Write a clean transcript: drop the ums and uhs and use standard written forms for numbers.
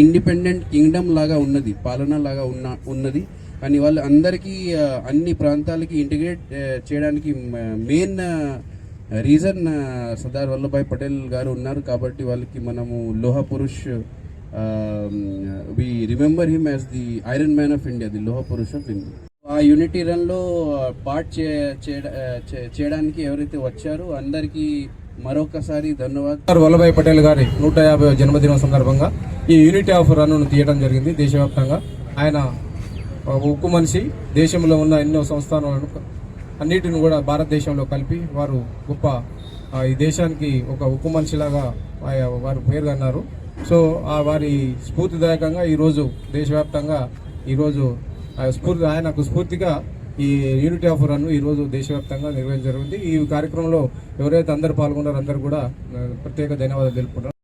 Independent Kingdom లాగా ఉన్నది, పాలన లాగా ఉన్నది. కానీ వాళ్ళు అందరికీ అన్ని ప్రాంతాలకి ఇంటిగ్రేట్ చేయడానికి మెయిన్ రీజన్ సర్దార్ వల్లభాయ్ పటేల్ గారు ఉన్నారు. కాబట్టి వాళ్ళకి మనము Loh Purush, we remember him as the iron man of India, the Loh Purush of India. ఆ యూనిటీ రన్లో పార్ట్ చేయడానికి ఎవరైతే వచ్చారో అందరికీ మరొకసారి ధన్యవాదాలు. వల్లభాయ్ పటేల్ గారి 150వ జన్మదినం సందర్భంగా ఈ యూనిటీ ఆఫ్ రన్ను తీయడం జరిగింది దేశవ్యాప్తంగా. ఆయన ఉక్కు మనిషి, దేశంలో ఉన్న ఎన్నో సంస్థానాలను అన్నిటిని కూడా భారతదేశంలో కలిపి వారు గొప్ప ఈ దేశానికి ఒక ఉక్కు మనిషిలాగా వారు పేరుగన్నారు. సో వారి స్ఫూర్తిదాయకంగా ఈరోజు దేశవ్యాప్తంగా ఈరోజు ఆయనకు స్ఫూర్తిగా ఈ యూనిటీ ఆఫ్ రన్ ఈరోజు దేశవ్యాప్తంగా నిర్వహించడం జరిగింది. ఈ కార్యక్రమంలో ఎవరైతే అందరూ పాల్గొన్నారో అందరూ కూడా ప్రత్యేక ధన్యవాదాలు తెలుపుకుంటారు.